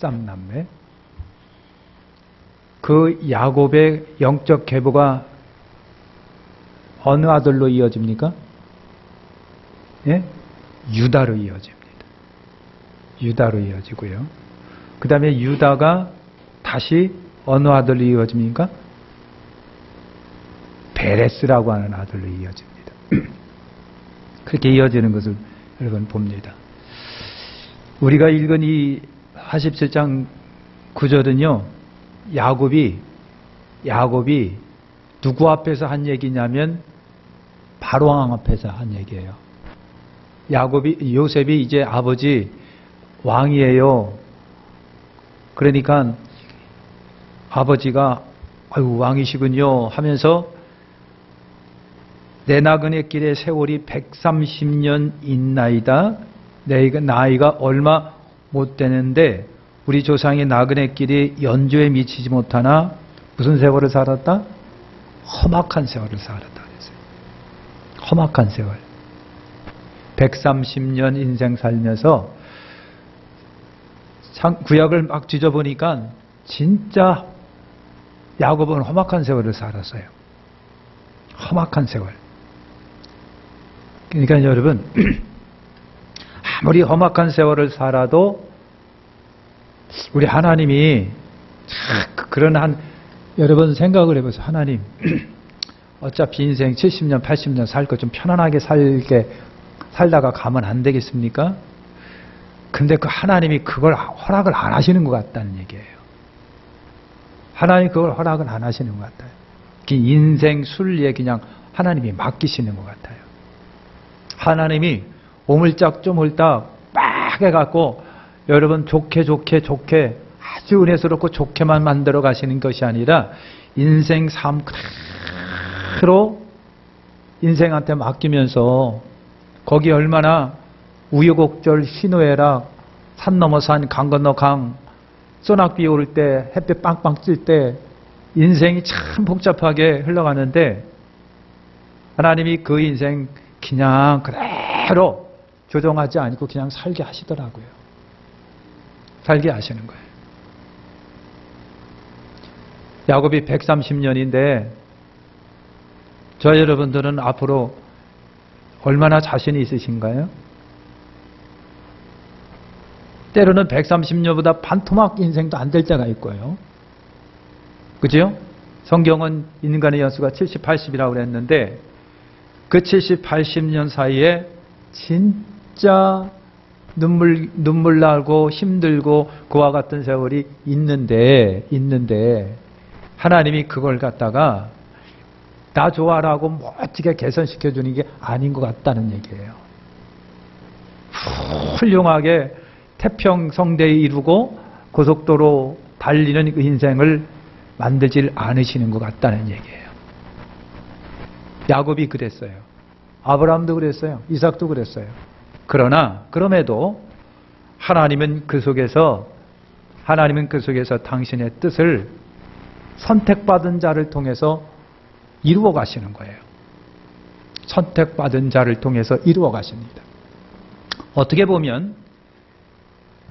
삼남매. 그 야곱의 영적 계보가 어느 아들로 이어집니까? 예? 유다로 이어집니다. 유다로 이어지고요. 그 다음에 유다가 다시 어느 아들로 이어집니까? 베레스라고 하는 아들로 이어집니다. 그렇게 이어지는 것을 여러분 봅니다. 우리가 읽은 이 47장 9절은요, 야곱이 누구 앞에서 한 얘기냐면 바로왕 앞에서 한 얘기예요. 요셉이 이제 아버지 왕이에요. 그러니까 아버지가 아이고 왕이시군요 하면서 내 나그네 길의 세월이 130년 있나이다. 내 나이가 얼마 못 되는데 우리 조상의 나그네 길이 연조에 미치지 못하나 무슨 세월을 살았다? 험악한 세월을 살았다 그랬어요. 험악한 세월. 130년 인생 살면서 구약을 막 뒤져보니까 진짜 야곱은 험악한 세월을 살았어요. 험악한 세월. 그러니까 여러분 아무리 험악한 세월을 살아도 우리 하나님이 그런 여러분 생각을 해보세요. 하나님 어차피 인생 70년 80년 살 거 좀 편안하게 살다가 가면 안 되겠습니까? 근데 그 하나님이 그걸 허락을 안 하시는 것 같다는 얘기예요. 하나님이 그걸 허락을 안 하시는 것 같아요. 인생 순리에 그냥 하나님이 맡기시는 것 같아요. 하나님이 오물짝조물딱 막 해갖고 여러분 좋게 아주 은혜스럽고 좋게만 만들어 가시는 것이 아니라 인생 삶 그대로 인생한테 맡기면서 거기 얼마나 우여곡절 희노애락 산 넘어 산 강 건너 강 소낙비 오를 때 햇볕 빵빵 찔 때 인생이 참 복잡하게 흘러가는데 하나님이 그 인생 그냥 그대로 조정하지 않고 그냥 살게 하시더라고요. 살게 하시는 거예요. 야곱이 130년인데 저 여러분들은 앞으로 얼마나 자신이 있으신가요? 때로는 130년보다 반토막 인생도 안 될 때가 있고요. 그죠? 성경은 인간의 연수가 70, 80이라고 그랬는데 그 70, 80년 사이에 진짜 눈물 나고 힘들고 그와 같은 세월이 있는데 하나님이 그걸 갖다가 나 좋아라고 멋지게 개선시켜 주는 게 아닌 것 같다는 얘기예요. 훌륭하게 태평성대 이루고 고속도로 달리는 그 인생을 만들질 않으시는 것 같다는 얘기예요. 야곱이 그랬어요. 아브라함도 그랬어요. 이삭도 그랬어요. 그럼에도 하나님은 그 속에서 당신의 뜻을 선택받은 자를 통해서 이루어 가시는 거예요. 선택받은 자를 통해서 이루어 가십니다. 어떻게 보면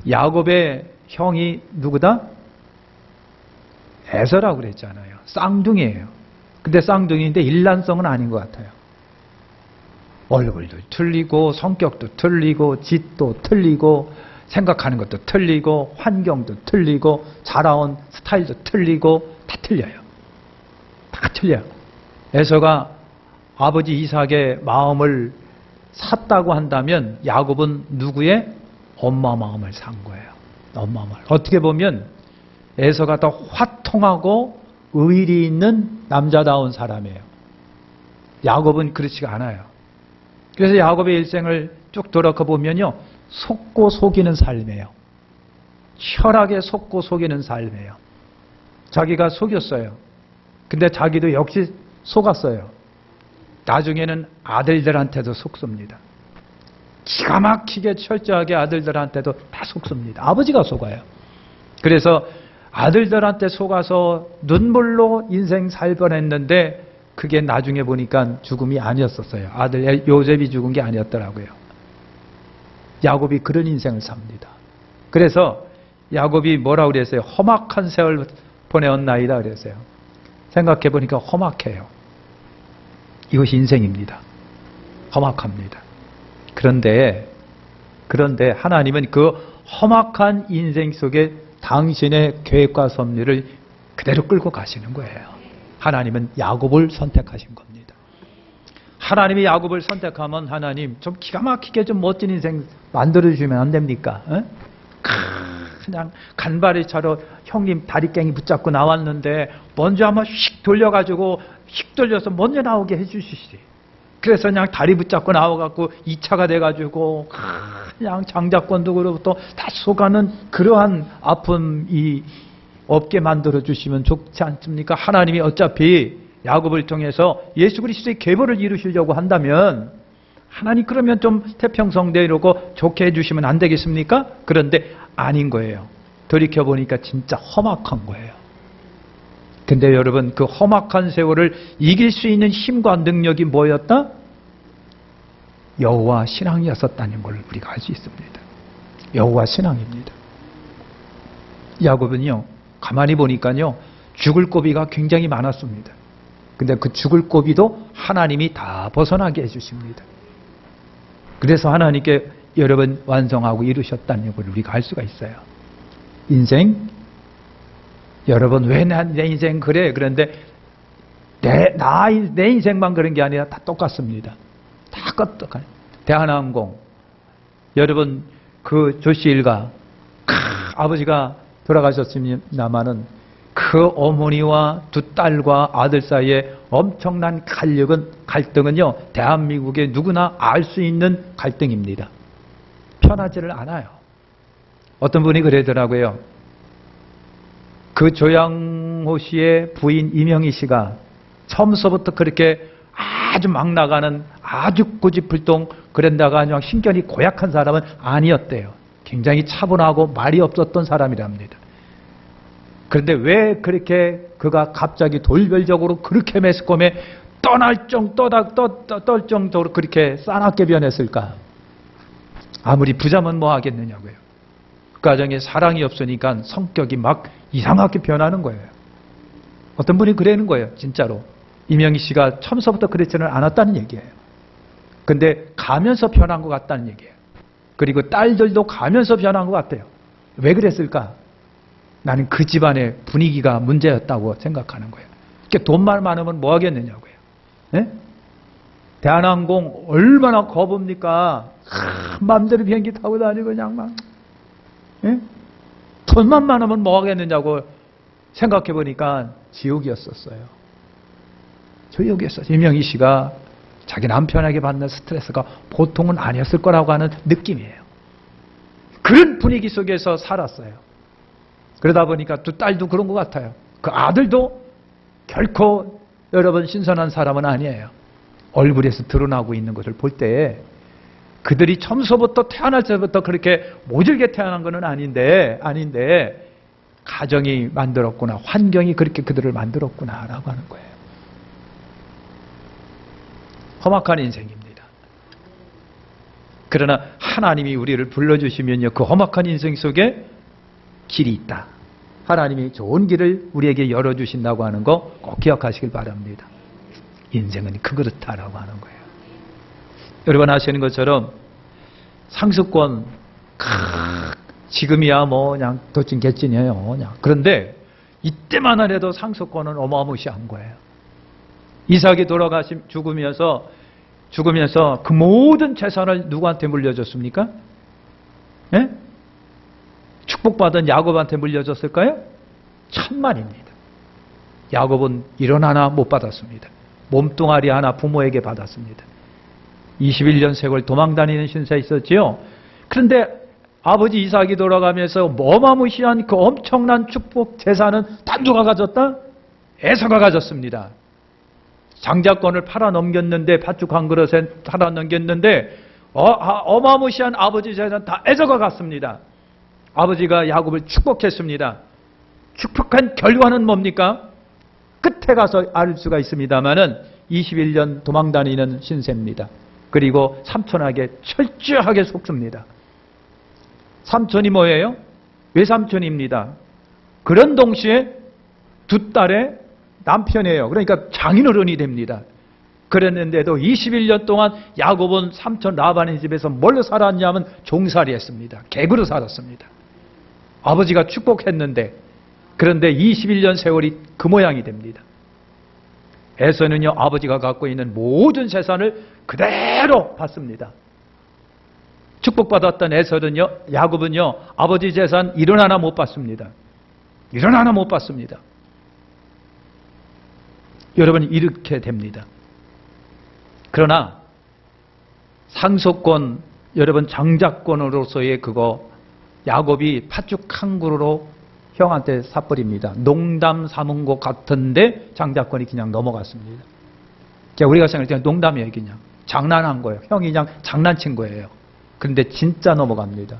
야곱의 형이 누구다? 에서라고 그랬잖아요. 쌍둥이에요. 근데 쌍둥이인데 일란성은 아닌 것 같아요. 얼굴도 틀리고 성격도 틀리고 짓도 틀리고 생각하는 것도 틀리고 환경도 틀리고 자라온 스타일도 틀리고 다 틀려요. 다 틀려요. 에서가 아버지 이삭의 마음을 샀다고 한다면 야곱은 누구의? 엄마 마음을 산 거예요. 엄마 마음을. 어떻게 보면 에서가 더 화통하고 의리 있는 남자다운 사람이에요. 야곱은 그렇지가 않아요. 그래서 야곱의 일생을 쭉 돌아가 보면요, 속고 속이는 삶이에요. 철학에 속고 속이는 삶이에요. 자기가 속였어요. 근데 자기도 역시 속았어요. 나중에는 아들들한테도 속습니다. 기가 막히게 철저하게 아들들한테도 다 속습니다. 아버지가 속아요. 그래서 아들들한테 속아서 눈물로 인생 살 뻔했는데 그게 나중에 보니까 죽음이 아니었었어요. 아들 요셉이 죽은 게 아니었더라고요. 야곱이 그런 인생을 삽니다. 그래서 야곱이 뭐라고 그랬어요? 험악한 세월 보내었나이다 그랬어요. 생각해 보니까 험악해요. 이것이 인생입니다. 험악합니다. 그런데 하나님은 그 험악한 인생 속에 당신의 계획과 섭리를 그대로 끌고 가시는 거예요. 하나님은 야곱을 선택하신 겁니다. 하나님이 야곱을 선택하면 하나님 좀 기가 막히게 좀 멋진 인생 만들어주시면 안 됩니까? 그냥 간발의 차로 형님 다리깽이 붙잡고 나왔는데 먼저 한번 휙 돌려가지고 휙 돌려서 먼저 나오게 해주시지. 그래서 그냥 다리 붙잡고 나와갖고 2차가 돼가지고 그냥 장자권도로부터 다 속아는 그러한 아픔이 없게 만들어주시면 좋지 않습니까? 하나님이 어차피 야곱을 통해서 예수 그리스도의 계보를 이루시려고 한다면 하나님 그러면 좀 태평성대로고 좋게 해주시면 안 되겠습니까? 그런데 아닌 거예요. 돌이켜보니까 진짜 험악한 거예요. 근데 여러분 그 험악한 세월을 이길 수 있는 힘과 능력이 뭐였다? 여호와 신앙이었었다는 걸 우리가 알 수 있습니다. 여호와 신앙입니다. 야곱은요 가만히 보니까요 죽을 고비가 굉장히 많았습니다. 근데 그 죽을 고비도 하나님이 다 벗어나게 해주십니다. 그래서 하나님께 여러 번 완성하고 이루셨다는 걸 우리가 알 수가 있어요. 인생 여러분 왜 내 인생 그래? 그런데 내 인생만 그런 게 아니라 다 똑같습니다. 다 똑같아요. 대한항공 여러분 그 조씨 일가 아버지가 돌아가셨습니다마는 그 어머니와 두 딸과 아들 사이에 엄청난 갈등은요 대한민국의 누구나 알 수 있는 갈등입니다. 편하지를 않아요. 어떤 분이 그러더라고요. 그 조양호 씨의 부인 이명희 씨가 처음서부터 그렇게 아주 막 나가는 아주 고집불통 그런다가 아니면 신견이 고약한 사람은 아니었대요. 굉장히 차분하고 말이 없었던 사람이랍니다. 그런데 왜 그렇게 그가 갑자기 돌별적으로 그렇게 매스컴에 떨 정도로 그렇게 싸납게 변했을까? 아무리 부자면 뭐 하겠느냐고요. 그 가정에 사랑이 없으니까 성격이 막 이상하게 변하는 거예요. 어떤 분이 그러는 거예요. 진짜로. 이명희 씨가 처음서부터 그랬지는 않았다는 얘기예요. 근데 가면서 변한 것 같다는 얘기예요. 그리고 딸들도 가면서 변한 것 같아요. 왜 그랬을까? 나는 그 집안의 분위기가 문제였다고 생각하는 거예요. 돈만 많으면 뭐 하겠느냐고요. 네? 대한항공 얼마나 거붑니까? 마음대로 비행기 타고 다니고 그냥 막. 네? 돈만 많으면 뭐 하겠느냐고 생각해 보니까 지옥이었었어요. 지옥이었어요. 이명희 씨가 자기 남편에게 받는 스트레스가 보통은 아니었을 거라고 하는 느낌이에요. 그런 분위기 속에서 살았어요. 그러다 보니까 두 딸도 그런 것 같아요. 그 아들도 결코 여러분 신선한 사람은 아니에요. 얼굴에서 드러나고 있는 것을 볼 때 그들이 처음서부터 태어날 때부터 그렇게 모질게 태어난 것은 아닌데 가정이 만들었구나, 환경이 그렇게 그들을 만들었구나라고 하는 거예요. 험악한 인생입니다. 그러나 하나님이 우리를 불러주시면요 그 험악한 인생 속에 길이 있다. 하나님이 좋은 길을 우리에게 열어주신다고 하는 거 꼭 기억하시길 바랍니다. 인생은 그렇다라고 하는 거예요. 여러분 아시는 것처럼 상수권 지금이야 뭐 그냥 도찐 개찐이에요. 그냥. 그런데 이때만 하더라도 상수권은 어마무시한 거예요. 이삭이 죽으면서 그 모든 재산을 누구한테 물려줬습니까? 예? 축복받은 야곱한테 물려줬을까요? 천만입니다. 야곱은 1원 하나 못 받았습니다. 몸뚱아리 하나 부모에게 받았습니다. 21년 세월 도망다니는 신세 있었지요. 그런데 아버지 이삭이 돌아가면서 어마무시한 그 엄청난 축복 재산은 다 누가 가졌다? 에서가 가졌습니다. 장자권을 팔아넘겼는데 팥죽 한 그릇에 팔아넘겼는데 어마무시한 아버지 재산 다 에서가 갔습니다. 아버지가 야곱을 축복했습니다. 축복한 결과는 뭡니까? 끝에 가서 알 수가 있습니다마는 21년 도망다니는 신세입니다. 그리고 삼촌에게 철저하게 속습니다. 삼촌이 뭐예요? 외삼촌입니다. 그런 동시에 두 딸의 남편이에요. 그러니까 장인어른이 됩니다. 그랬는데도 21년 동안 야곱은 삼촌 라반의 집에서 뭘로 살았냐면 종살이 했습니다. 객으로 살았습니다. 아버지가 축복했는데, 그런데 21년 세월이 그 모양이 됩니다. 에서는요, 아버지가 갖고 있는 모든 재산을 그대로 받습니다. 축복받았던 에서는요, 야곱은요, 아버지 재산 1원 하나 못 받습니다. 1원 하나 못 받습니다. 여러분, 이렇게 됩니다. 그러나 상속권, 여러분 장자권으로서의 그거 야곱이 팥죽 한 그루로 형한테 사버립니다. 농담 삼은 것 같은데 장자권이 그냥 넘어갔습니다. 우리가 생각할 때 농담이에요. 그냥 장난한 거예요. 형이 그냥 장난친 거예요. 그런데 진짜 넘어갑니다.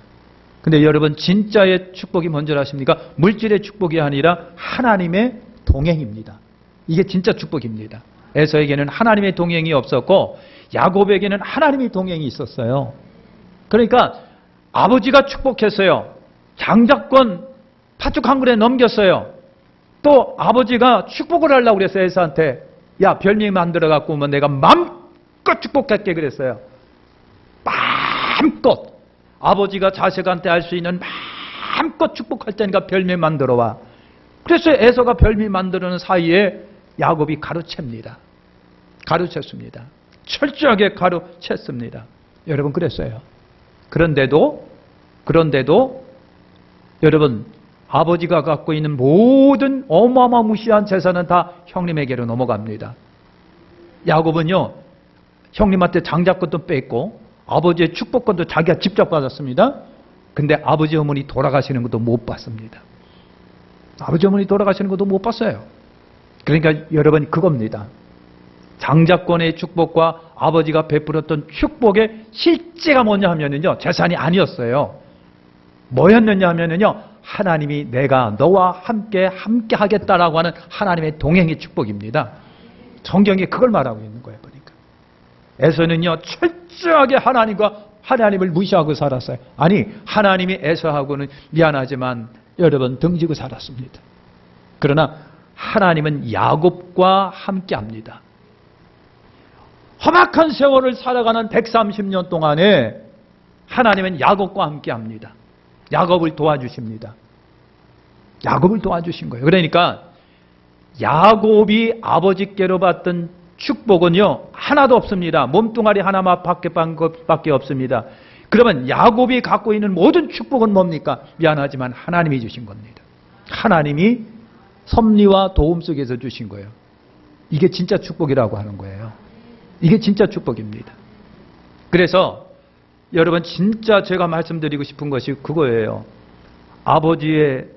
근데 여러분, 진짜의 축복이 뭔지 아십니까? 물질의 축복이 아니라 하나님의 동행입니다. 이게 진짜 축복입니다. 에서에게는 하나님의 동행이 없었고 야곱에게는 하나님의 동행이 있었어요. 그러니까 아버지가 축복했어요. 장자권 팥죽 한 그릇에 넘겼어요. 또 아버지가 축복을 하려고 그랬어요. 에서한테. 야, 별미 만들어 갖고 오면 내가 마음껏 축복할게 그랬어요. 마음껏. 아버지가 자식한테 할 수 있는 마음껏 축복할 테니까 별미 만들어 와. 그래서 에서가 별미 만드는 사이에 야곱이 가로챕니다. 가로챘습니다. 철저하게 가로챘습니다. 여러분, 그랬어요. 그런데도 여러분, 아버지가 갖고 있는 모든 어마어마무시한 재산은 다 형님에게로 넘어갑니다. 야곱은요, 형님한테 장자권도 뺐고 아버지의 축복권도 자기가 직접 받았습니다. 근데 아버지 어머니 돌아가시는 것도 못 봤습니다. 아버지 어머니 돌아가시는 것도 못 봤어요. 그러니까 여러분, 그겁니다. 장자권의 축복과 아버지가 베풀었던 축복의 실제가 뭐냐 하면은요, 재산이 아니었어요. 뭐였느냐 하면은요, 하나님이 내가 너와 함께 하겠다라고 하는 하나님의 동행의 축복입니다. 성경이 그걸 말하고 있는 거예요, 보니까. 에서는요, 철저하게 하나님을 무시하고 살았어요. 아니, 하나님이 에서하고는 미안하지만 여러분 등지고 살았습니다. 그러나 하나님은 야곱과 함께 합니다. 험악한 세월을 살아가는 130년 동안에 하나님은 야곱과 함께 합니다. 야곱을 도와주십니다. 야곱을 도와주신 거예요. 그러니까 야곱이 아버지께로 받던 축복은요, 하나도 없습니다. 몸뚱아리 하나밖에 없습니다. 그러면 야곱이 갖고 있는 모든 축복은 뭡니까? 미안하지만 하나님이 주신 겁니다. 하나님이 섭리와 도움 속에서 주신 거예요. 이게 진짜 축복이라고 하는 거예요. 이게 진짜 축복입니다. 그래서 여러분, 진짜 제가 말씀드리고 싶은 것이 그거예요. 아버지의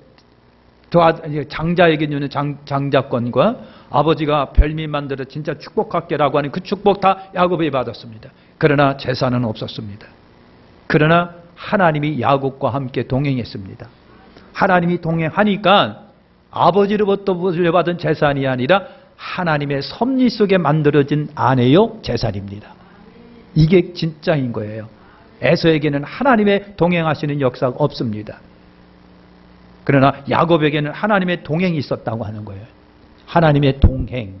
장자에게 주는 장자권과 아버지가 별미 만들어 진짜 축복할게라고 하는 그 축복 다 야곱이 받았습니다. 그러나 재산은 없었습니다. 그러나 하나님이 야곱과 함께 동행했습니다. 하나님이 동행하니까 아버지로부터 물려받은 재산이 아니라 하나님의 섭리 속에 만들어진 아내요 재산입니다. 이게 진짜인 거예요. 에서에게는 하나님의 동행하시는 역사가 없습니다. 그러나 야곱에게는 하나님의 동행이 있었다고 하는 거예요. 하나님의 동행,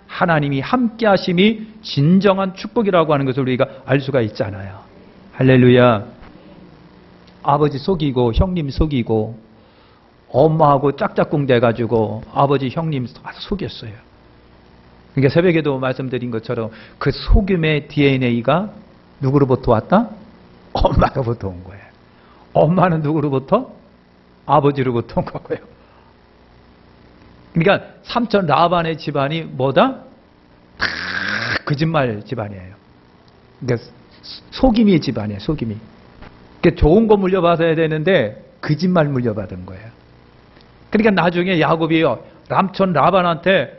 하나님이 함께 하심이 진정한 축복이라고 하는 것을 우리가 알 수가 있잖아요. 할렐루야. 아버지 속이고 형님 속이고 엄마하고 짝짝꿍 돼가지고 아버지 형님 속였어요. 그러니까 새벽에도 말씀드린 것처럼 그 속임의 DNA가 누구로부터 왔다? 엄마로부터 온 거예요. 엄마는 누구로부터? 아버지로부터 온 거고요. 그러니까 삼촌 라반의 집안이 뭐다? 다 거짓말 집안이에요. 그러니까 속임의 집안이에요. 속임이. 그러니까 좋은 거 물려받아야 되는데 거짓말 물려받은 거예요. 그러니까 나중에 야곱이 삼촌 라반한테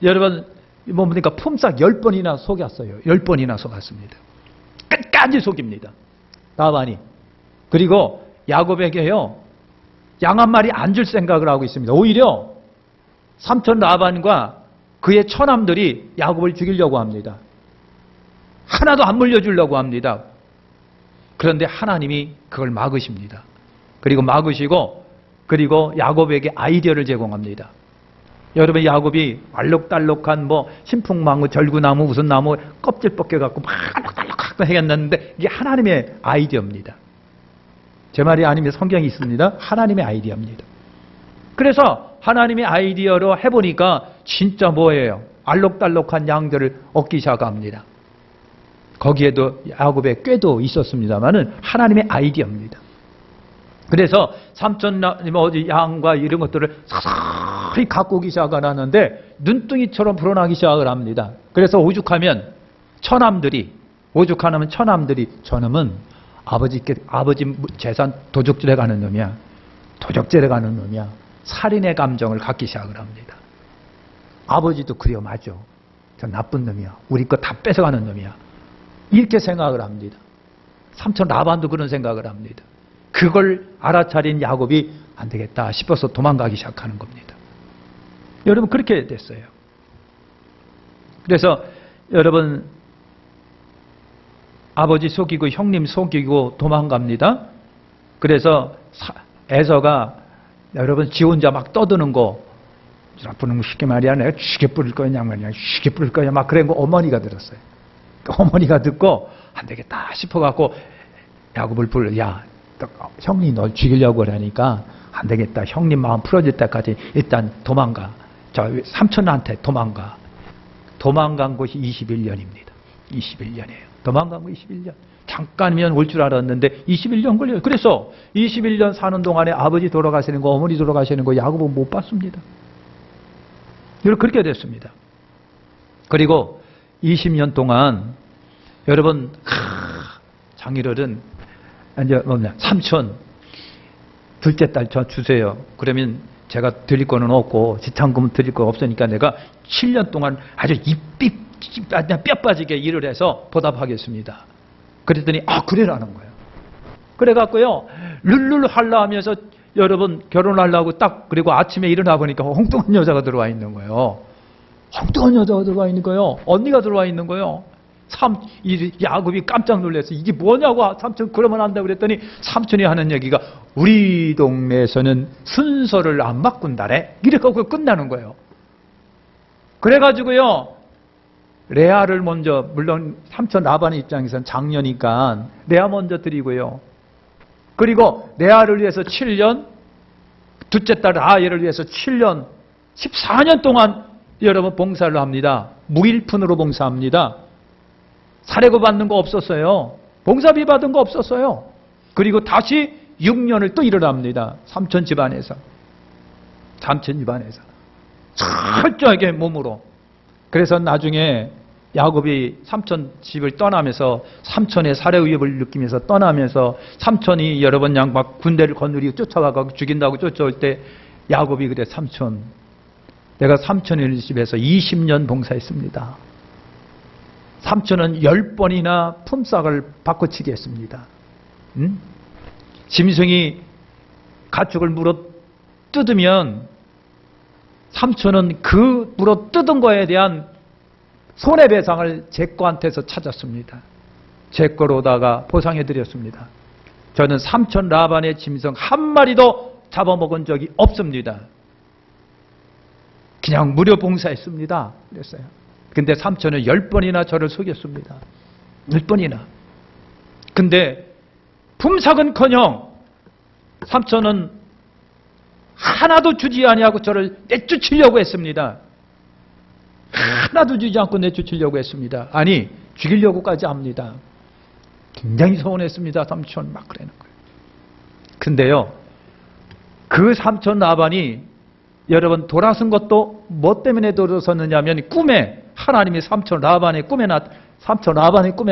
여러분 뭡니까? 품삯 10번이나 속였어요. 10번이나 속았습니다. 끝까지 속입니다. 라반이. 그리고 야곱에게요, 양 한 마리 안 줄 생각을 하고 있습니다. 오히려 삼촌 라반과 그의 처남들이 야곱을 죽이려고 합니다. 하나도 안 물려주려고 합니다. 그런데 하나님이 그걸 막으십니다. 그리고 막으시고, 그리고 야곱에게 아이디어를 제공합니다. 여러분, 야곱이 알록달록한 뭐 신풍나무, 절구나무, 무슨 나무 껍질 벗겨갖고 막 알록달록 해갔는데 이게 하나님의 아이디어입니다. 제 말이 아니면 성경이 있습니다. 하나님의 아이디어입니다. 그래서 하나님의 아이디어로 해보니까 진짜 뭐예요? 알록달록한 양들을 얻기 시작합니다. 거기에도 야곱의 꾀도 있었습니다만은 하나님의 아이디어입니다. 그래서 삼촌 양과 이런 것들을 서서히 갖고 오기 시작을 하는데 눈둥이처럼 불어나기 시작을 합니다. 그래서 오죽하면 처남들이 저놈은 아버지 재산 도적질해 가는 놈이야. 도적질해 가는 놈이야. 살인의 감정을 갖기 시작을 합니다. 아버지도 그래요. 맞아. 저 나쁜 놈이야. 우리 거 다 뺏어가는 놈이야. 이렇게 생각을 합니다. 삼촌 라반도 그런 생각을 합니다. 그걸 알아차린 야곱이 안 되겠다 싶어서 도망가기 시작하는 겁니다. 여러분, 그렇게 됐어요. 그래서 여러분, 아버지 속이고 형님 속이고 도망갑니다. 그래서 에서가 여러분 지 혼자 막 떠드는 거, 나쁜 쉽게 말이야, 내가 죽여 뿌릴 거냐 말이야, 죽여 뿌릴 거냐 막 그런 거 어머니가 들었어요. 어머니가 듣고 안 되겠다 싶어갖고 야곱을 불러, 야, 형님 널 죽이려고 그러니까 안 되겠다. 형님 마음 풀어질 때까지 일단 도망가. 저 삼촌한테 도망가. 도망간 곳이 21년입니다. 21년이에요. 도망간 거 21년. 잠깐이면 올 줄 알았는데 21년 걸려요. 그래서 21년 사는 동안에 아버지 돌아가시는 거, 어머니 돌아가시는 거 야곱은 못 봤습니다. 그렇게 됐습니다. 그리고 20년 동안 여러분, 장일어른 이제 삼촌 둘째 딸 저 주세요. 그러면 제가 드릴 거는 없고 지참금은 드릴 거 없으니까 내가 7년 동안 아주 뼈 빠지게 일을 해서 보답하겠습니다. 그랬더니 그래라는 거예요. 그래갖고요 룰룰 할라 하면서 여러분 결혼하려고 딱, 그리고 아침에 일어나 보니까 엉뚱한 여자가 들어와 있는 거예요. 엉뚱한 여자가 들어와 있는 거예요. 언니가 들어와 있는 거예요. 이 야곱이 깜짝 놀랐어. 이게 뭐냐고. 삼촌 그러면 안 돼. 그랬더니 삼촌이 하는 얘기가 우리 동네에서는 순서를 안 바꾼다래. 이렇게 하고 끝나는 거예요. 그래가지고요 레아를 먼저, 물론 삼촌 라반의 입장에서는 장녀니까 레아 먼저 드리고요. 그리고 레아를 위해서 7년, 둘째 딸 라헬을 위해서 7년, 14년 동안 여러분 봉사를 합니다. 무일푼으로 봉사합니다. 사례고 받는 거 없었어요. 봉사비 받은 거 없었어요. 그리고 다시 6년을 또 일을 합니다. 삼촌 집안에서. 철저하게 몸으로. 그래서 나중에 야곱이 삼촌 집을 떠나면서 삼촌의 살해 위협을 느끼면서 떠나면서 삼촌이 여러 번 막 군대를 거느리고 쫓아가고 죽인다고 쫓아올 때 야곱이 그래, 삼촌, 내가 삼촌의 집에서 20년 봉사했습니다. 삼촌은 10번이나 품삯을 바꿔치기 했습니다. 짐승이 가축을 물어 뜯으면 삼촌은 그 물어 뜯은 거에 대한 손해배상을 제 거한테서 찾았습니다. 제 거로다가 보상해드렸습니다. 저는 삼촌 라반의 짐승 한 마리도 잡아먹은 적이 없습니다. 그냥 무료 봉사했습니다. 그랬어요. 근데 삼촌은 10번이나 저를 속였습니다. 10번이나. 근데 품삯은커녕 삼촌은 하나도 주지 아니하고 저를 내쫓으려고 했습니다. 하나도 주지 않고 내쫓으려고 했습니다. 아니, 죽이려고까지 합니다. 굉장히 서운했습니다. 삼촌 막 그러는 거예요. 근데요, 그 삼촌 라반이 여러분 돌아선 것도 뭐 때문에 돌아섰느냐면 꿈에 하나님이 삼촌 라반의 꿈에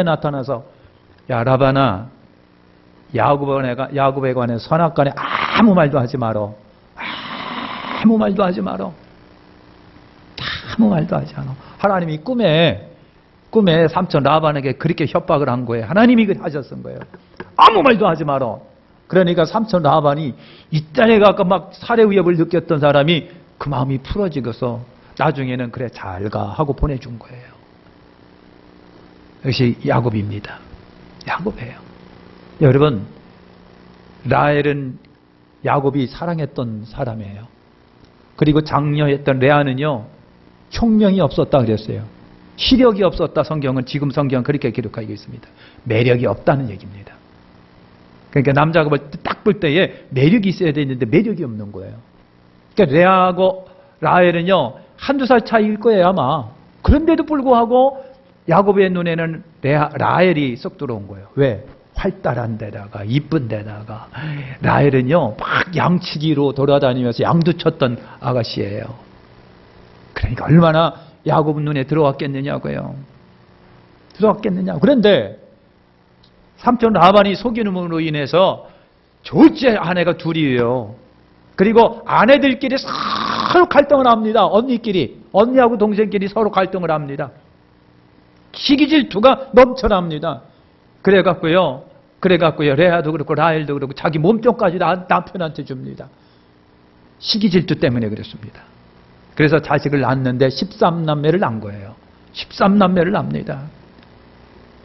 나타나서 야 라반아, 야곱에 관해 선악간에 아무 말도 하지 마라. 아무 말도 하지 마라. 아무 말도 하지 않아. 하나님이 꿈에 삼촌 라반에게 그렇게 협박을 한 거예요. 하나님이 하셨던 거예요. 아무 말도 하지 마라. 그러니까 삼촌 라반이 이딴에 가까 막 살해 위협을 느꼈던 사람이 그 마음이 풀어지고서 나중에는 그래 잘 가 하고 보내준 거예요. 역시 야곱입니다. 야곱이에요. 여러분, 라헬은 야곱이 사랑했던 사람이에요. 그리고 장녀였던 레아는요, 혁명이 없었다 그랬어요. 시력이 없었다. 성경은, 지금 성경은 그렇게 기록하고 있습니다. 매력이 없다는 얘기입니다. 그러니까 남자가 딱 볼 때에 매력이 있어야 되는데 매력이 없는 거예요. 그러니까 레아하고 라헬은요, 한두 살 차이일 거예요, 아마. 그런데도 불구하고 야곱의 눈에는 라헬이 쏙 들어온 거예요. 왜? 활달한 데다가, 이쁜 데다가. 라헬은요, 막 양치기로 돌아다니면서 양도 쳤던 아가씨예요. 그러니까 얼마나 야곱 눈에 들어왔겠느냐고요. 들어왔겠느냐. 그런데 삼촌 라반이 속임으로 인해서 둘째 아내가 둘이에요. 그리고 아내들끼리 서로 갈등을 합니다. 언니끼리. 언니하고 동생끼리 서로 갈등을 합니다. 시기 질투가 넘쳐납니다. 그래갖고요, 레아도 그렇고 라헬도 그렇고 자기 몸종까지 남편한테 줍니다. 시기 질투 때문에 그랬습니다. 그래서 자식을 낳았는데 13남매를 낳은 거예요. 13남매를 낳습니다.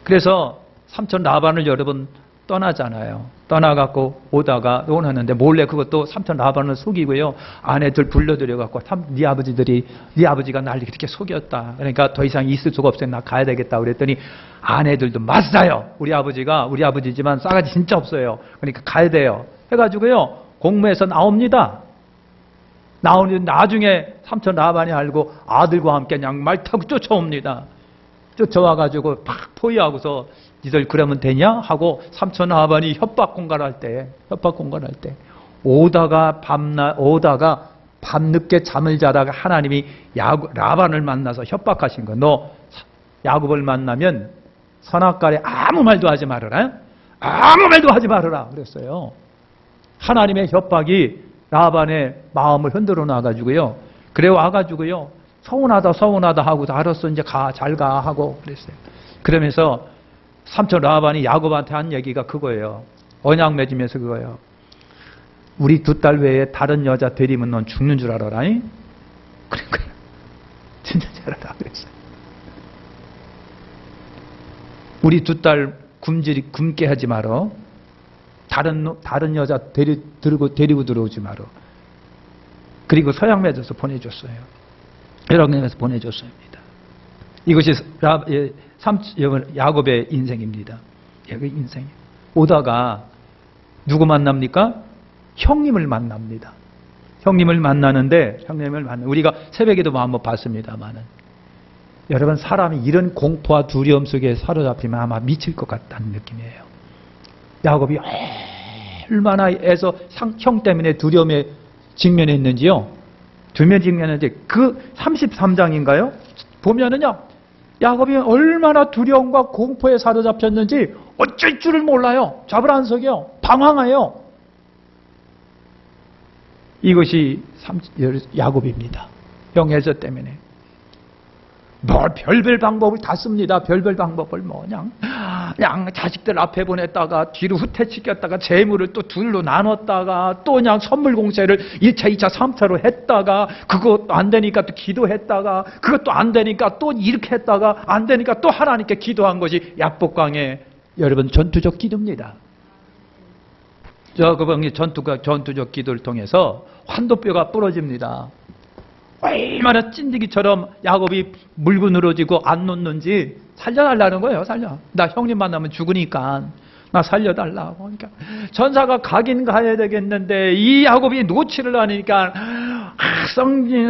그래서 삼촌 라반을 여러분 떠나잖아요. 떠나갖고 오는데 몰래 그것도 삼촌 라반을 속이고요. 아내들 불러들여갖고 네 아버지가 날 이렇게 속였다. 그러니까 더 이상 있을 수가 없어요. 나 가야 되겠다. 그랬더니 아내들도 맞아요. 우리 아버지지만 싸가지 진짜 없어요. 그러니까 가야 돼요. 해가지고요. 공무에서 나옵니다. 나오는 나중에 삼촌 라반이 알고 아들과 함께 그냥 말 타고 쫓아옵니다. 쫓아와가지고 팍 포위하고서 니들 그러면 되냐? 하고 삼촌 라반이 협박 공갈할 때 오다가 밤늦게 잠을 자다가 하나님이 라반을 만나서 협박하신 거. 너 야곱을 만나면 선악과에 아무 말도 하지 말아라. 아무 말도 하지 말아라. 그랬어요. 하나님의 협박이 라반의 마음을 흔들어 놔가지고요. 그래 와가지고요. 서운하다 하고서 알았어 이제 잘 가 하고 그랬어요. 그러면서 삼촌 라반이 야곱한테 한 얘기가 그거예요. 언약 맺으면서 그거예요. 우리 두 딸 외에 다른 여자 데리면 넌 죽는 줄 알아라. 그러니까 진짜 잘 알아 그랬어요. 우리 두 딸 굶게 하지 말어. 다른 여자 데리고 들어오지 마라. 그리고 서약 맺어서 보내줬어요. 여러 명에서 보내줬습니다. 이것이 야곱의 인생입니다. 야곱의 인생. 오다가 누구 만납니까? 형님을 만납니다. 형님을 만나는데 우리가 새벽에도 한번 봤습니다만은 여러분 사람이 이런 공포와 두려움 속에 사로잡히면 아마 미칠 것 같다는 느낌이에요. 야곱이 얼마나 해서 형 때문에 두려움에 직면했는지요. 직면했는지 그 33장인가요? 보면은요. 야곱이 얼마나 두려움과 공포에 사로잡혔는지 어쩔 줄을 몰라요. 잡을 안 서게요. 방황해요. 이것이 야곱입니다. 형 에서 때문에. 별별 방법을 다 씁니다. 별별 방법을 그냥 자식들 앞에 보냈다가 뒤로 후퇴시켰다가 재물을 또 둘로 나눴다가 또 그냥 선물 공세를 1차, 2차, 3차로 했다가 그거 안 되니까 또 기도했다가 그것도 안 되니까 또 이렇게 했다가 안 되니까 또 하나님께 기도한 것이 야복강의 여러분 전투적 기도입니다. 그분이 전투적 기도를 통해서 환도뼈가 부러집니다. 얼마나 찐득이처럼 야곱이 물고 늘어지고 안 놓는지 살려달라는 거예요. 나 형님 만나면 죽으니까 나 살려달라고. 그러니까 전사가 가긴 가야 되겠는데 이 야곱이 놓지를 않으니까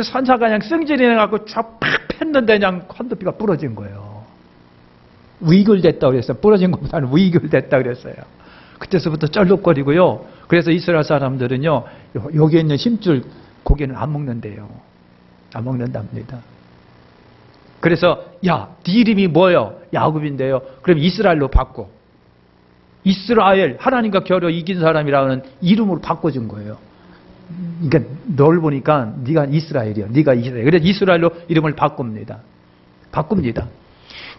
선사가 그냥 승질이 나갖고 쫙 팼는데 그냥 환도뼈가 부러진 거예요. 위글됐다고 그랬어요. 부러진 것보다는 위글됐다 그랬어요. 그때서부터 쩔룩거리고요. 그래서 이스라엘 사람들은요, 여기에 있는 힘줄 고기는 안 먹는데요. 안 먹는답니다. 그래서 네 이름이 뭐예요? 야곱인데요. 그럼 이스라엘로 바꿔. 이스라엘, 하나님과 겨뤄 이긴 사람이라는 이름으로 바꿔준 거예요. 그러니까 널 보니까 네가 이스라엘이야. 네가 이스라엘. 그래서 이스라엘로 이름을 바꿉니다.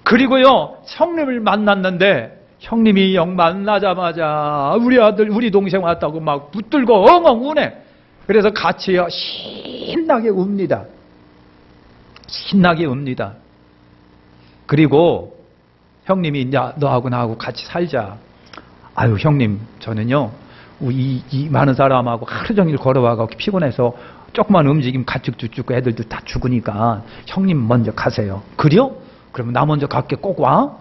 그리고요, 형님을 만났는데 형님이 영 만나자마자 우리 아들, 우리 동생 왔다고 막 붙들고 엉엉 우네. 그래서 같이 신나게 웁니다. 그리고 형님이 이제 너하고 나하고 같이 살자. 아유 형님, 저는요 이 많은 사람하고 하루 종일 걸어와서 피곤해서 조금만 움직이면 가축도 죽고 애들도 다 죽으니까 형님 먼저 가세요. 그래요? 그러면 나 먼저 갈게 꼭 와?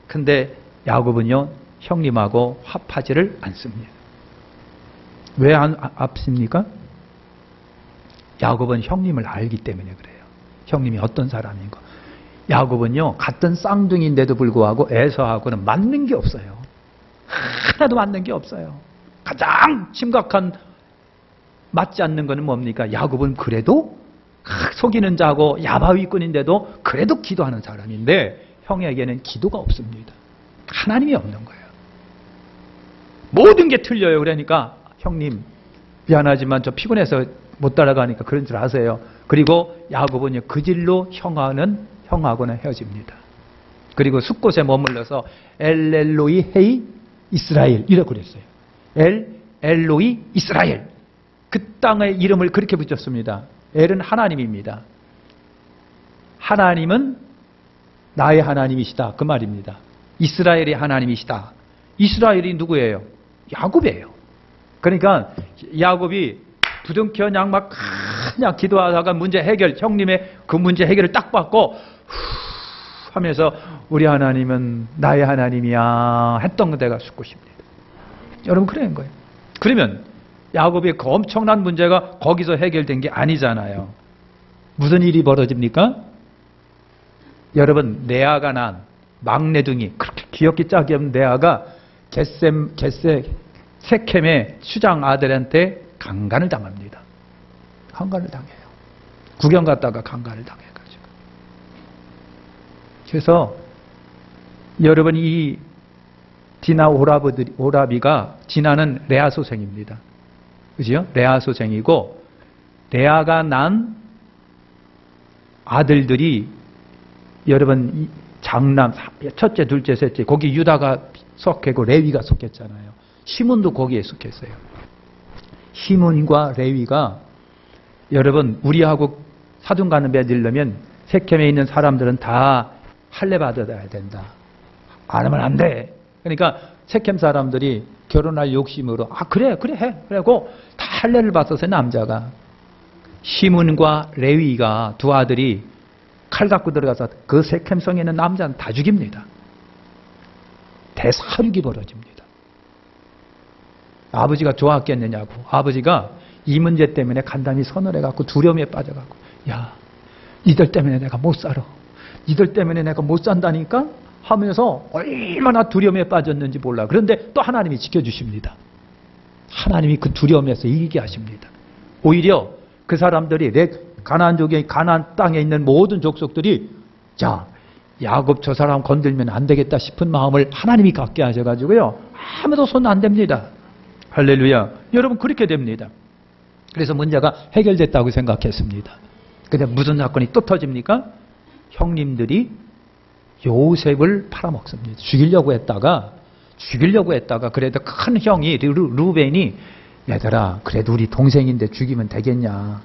근데 야곱은요, 형님하고 합하지를 않습니다. 왜 안 앞습니까? 야곱은 형님을 알기 때문에 그래요. 형님이 어떤 사람인 거. 야곱은요, 같은 쌍둥이인데도 불구하고 에서하고는 맞는 게 없어요. 하나도 맞는 게 없어요. 가장 심각한 맞지 않는 거는 뭡니까? 야곱은 그래도 속이는 자고 야바위꾼인데도 그래도 기도하는 사람인데 형에게는 기도가 없습니다. 하나님이 없는 거예요. 모든 게 틀려요. 그러니까 형님 미안하지만 저 피곤해서 못 따라가니까 그런 줄 아세요. 그리고 야곱은요, 그 질로 형하고는 헤어집니다. 그리고 숫곳에 머물러서 엘로이 헤이 이스라엘 이라고 그랬어요. 엘로이 이스라엘. 그 땅의 이름을 그렇게 붙였습니다. 엘은 하나님입니다. 하나님은 나의 하나님이시다. 그 말입니다. 이스라엘이 하나님이시다. 이스라엘이 누구예요? 야곱이에요. 그러니까 야곱이 부둥켜 그냥 막 그냥 기도하다가 문제 해결, 형님의 그 문제 해결을 딱 받고 하면서 우리 하나님은 나의 하나님이야 했던 데가 숫곳입니다. 여러분 그런 거예요. 그러면 야곱의 그 엄청난 문제가 거기서 해결된 게 아니잖아요. 무슨 일이 벌어집니까? 여러분 레아가 난 막내둥이, 그렇게 귀엽게 짝이 없는 레아가 세켐의 수장 아들한테 강간을 당합니다. 강간을 당해요. 구경 갔다가 강간을 당해가지고. 그래서 여러분 이 디나 오라비가 디나는 레아 소생입니다. 그죠? 레아 소생이고 레아가 난 아들들이 여러분 장남 첫째, 둘째, 셋째 거기 유다가 속했고 레위가 속했잖아요. 시몬도 거기에 속했어요. 시몬과 레위가 여러분 우리하고 사돈 가는 배 들려면 세켐에 있는 사람들은 다 할례 받아야 된다. 안 하면 안 돼. 그러니까 세켐 사람들이 결혼할 욕심으로 그래 해. 그래고 다 할례를 받았어요. 남자가. 시몬과 레위가 두 아들이 칼 갖고 들어가서 그 세켐 성에 있는 남자는 다 죽입니다. 대사륙이 벌어집니다. 아버지가 좋았겠느냐고. 아버지가 이 문제 때문에 간담이 선을 해갖고 두려움에 빠져갖고 야 니들 때문에 내가 못 살아. 니들 때문에 내가 못 산다니까 하면서 얼마나 두려움에 빠졌는지 몰라. 그런데 또 하나님이 지켜주십니다. 하나님이 그 두려움에서 이기게 하십니다. 오히려 그 사람들이 가나안 땅에 있는 모든 족속들이 자 야곱 저 사람 건들면 안 되겠다 싶은 마음을 하나님이 갖게 하셔가지고요. 아무도 손 안 댑니다. 할렐루야. 여러분 그렇게 됩니다. 그래서 문제가 해결됐다고 생각했습니다. 근데 무슨 사건이 또 터집니까? 형님들이 요셉을 팔아먹습니다. 죽이려고 했다가 그래도 큰 형이 루벤이 얘들아 그래도 우리 동생인데 죽이면 되겠냐.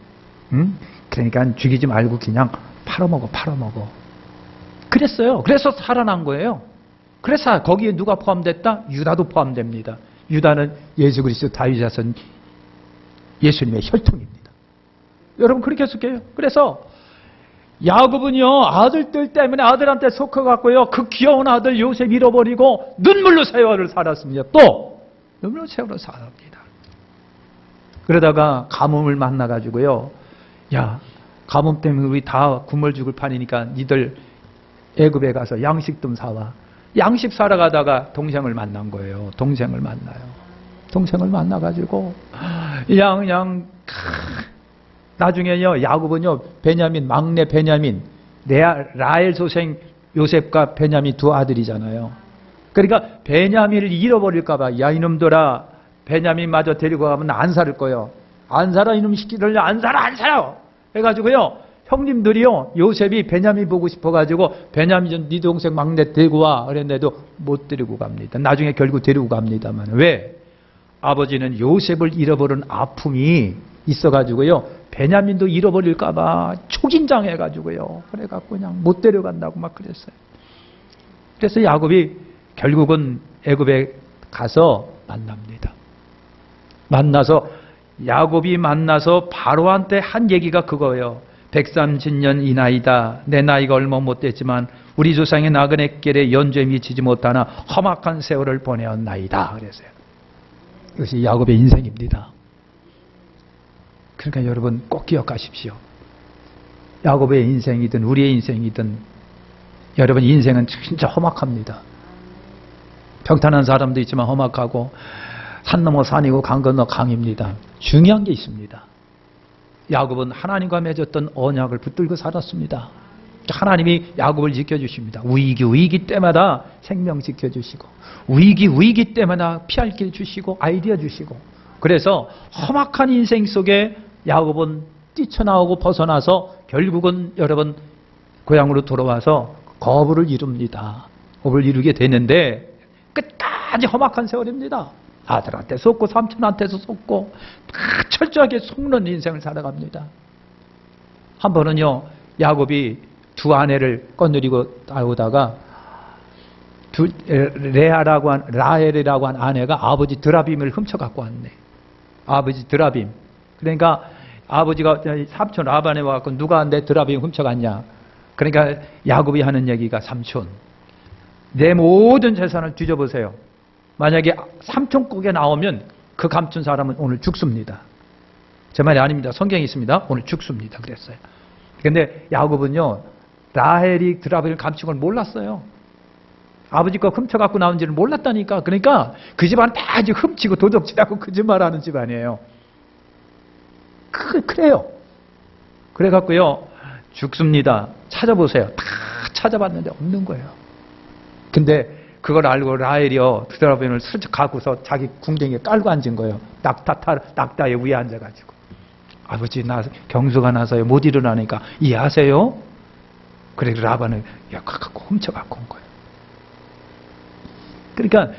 응? 그러니까 죽이지 말고 그냥 팔아먹어. 그랬어요. 그래서 살아난 거예요. 그래서 거기에 누가 포함됐다? 유다도 포함됩니다. 유다는 예수 그리스도 다윗 자손 예수님의 혈통입니다. 여러분 그렇게 해석해요. 그래서 야곱은요 아들들 때문에 아들한테 속아갖고요 그 귀여운 아들 요셉 잃어버리고 눈물로 세월을 살았습니다. 또 눈물로 세월을 살았습니다. 그러다가 가뭄을 만나가지고요 야 가뭄 때문에 우리 다 굶을 죽을 판이니까 니들 애굽에 가서 양식 좀 사와. 양식 사러 가다가 동생을 만난 거예요. 동생을 만나가지고 나중에요 야곱은요 막내 베냐민 라헬 소생 요셉과 베냐민 두 아들이잖아요. 그러니까 베냐민을 잃어버릴까봐 야 이놈들아 베냐민마저 데리고 가면 안 살을 거요. 안 살아 이놈 시키들 안 살아 해가지고요 형님들이요 요셉이 베냐민 보고 싶어가지고 베냐민 네 동생 막내 데리고 와 그랬는데도 못 데리고 갑니다. 나중에 결국 데리고 갑니다만 왜? 아버지는 요셉을 잃어버린 아픔이 있어가지고요 베냐민도 잃어버릴까봐 초긴장해가지고요 그래갖고 그냥 못 데려간다고 막 그랬어요. 그래서 야곱이 결국은 애굽에 가서 만납니다. 야곱이 만나서 바로한테 한 얘기가 그거예요. 130년 이 나이다. 내 나이가 얼마 못 됐지만 우리 조상의 나그네길에 연주에 미치지 못하나 험악한 세월을 보내었나이다. 그랬어요. 이것이 야곱의 인생입니다. 그러니까 여러분 꼭 기억하십시오. 야곱의 인생이든 우리의 인생이든 여러분 인생은 진짜 험악합니다. 평탄한 사람도 있지만 험악하고 산 넘어 산이고 강 건너 강입니다. 중요한 게 있습니다. 야곱은 하나님과 맺었던 언약을 붙들고 살았습니다. 하나님이 야곱을 지켜주십니다. 위기 때마다 생명 지켜주시고 위기 때마다 피할 길 주시고 아이디어 주시고 그래서 험악한 인생 속에 야곱은 뛰쳐나오고 벗어나서 결국은 여러분 고향으로 돌아와서 거부를 이룹니다. 거부를 이루게 되는데 끝까지 험악한 세월입니다. 아들한테 속고 삼촌한테서 속고 다 철저하게 속는 인생을 살아갑니다. 한 번은요 야곱이 두 아내를 거느리고 나오다가 라헬이라고 한 아내가 아버지 드라빔을 훔쳐갖고 왔네. 아버지 드라빔. 그러니까 아버지가 삼촌 라반에 와갖고 누가 내 드라빔 훔쳐갔냐. 그러니까 야곱이 하는 얘기가 삼촌 내 모든 재산을 뒤져보세요. 만약에 삼촌 곡에 나오면 그 감춘 사람은 오늘 죽습니다. 제 말이 아닙니다. 성경에 있습니다. 오늘 죽습니다. 그랬어요. 그런데 야곱은요 라헬이 드라빔을 감춘 걸 몰랐어요. 아버지 거 훔쳐갖고 나온지를 몰랐다니까. 그러니까 그 집안 다 훔치고 도적질하고 거짓말하는 집안이에요. 그래요. 그래갖고요 죽습니다. 찾아보세요. 다 찾아봤는데 없는 거예요. 근데 그걸 알고 라헬이요 드라빔을 슬쩍 갖고서 자기 궁뎅이에 깔고 앉은 거예요. 낙타에 위에 앉아가지고 아버지 나 경수가 나서요 못 일어나니까 이해하세요? 그래 라반을 갖고 훔쳐갖고 온 거예요. 그러니까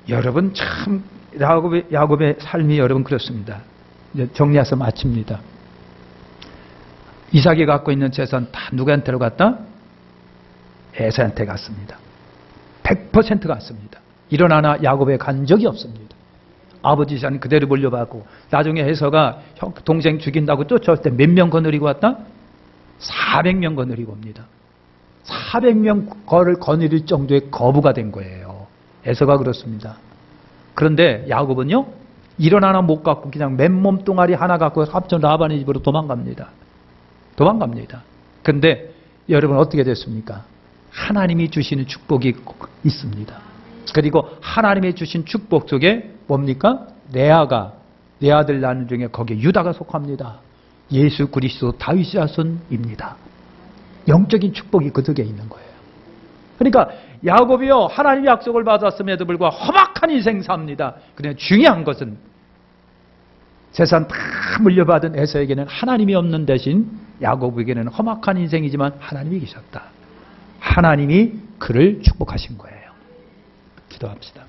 여러분 참 야곱의 삶이 여러분 그렇습니다. 이제 정리해서 마칩니다. 이삭이 갖고 있는 재산 다 누구한테로 갔다? 에사한테 갔습니다. 100% 갔습니다. 일어나나 야곱에 간 적이 없습니다. 아버지 재산 그대로 물려받고 나중에 에서가 동생 죽인다고 쫓아올 때 몇 명 거느리고 왔다? 400명 거느리고 옵니다. 400명 거를 거느릴 정도의 거부가 된 거예요. 에서가 그렇습니다. 그런데 야곱은요 일어나나 못 갖고 그냥 맨몸 뚱아리 하나 갖고 삼촌 라반의 집으로 도망갑니다. 그런데 여러분 어떻게 됐습니까? 하나님이 주시는 축복이 있습니다. 그리고 하나님이 주신 축복 속에 뭡니까? 레아가 네 아들 낳는 중에 거기에 유다가 속합니다. 예수 그리스도 다윗의 자손입니다. 영적인 축복이 그 속에 있는 거예요. 그러니까 야곱이요 하나님의 약속을 받았음에도 불구하고 험악한 인생 삽니다. 그런데 중요한 것은 재산 다 물려받은 에서에게는 하나님이 없는 대신 야곱에게는 험악한 인생이지만 하나님이 계셨다. 하나님이 그를 축복하신 거예요. 기도합시다.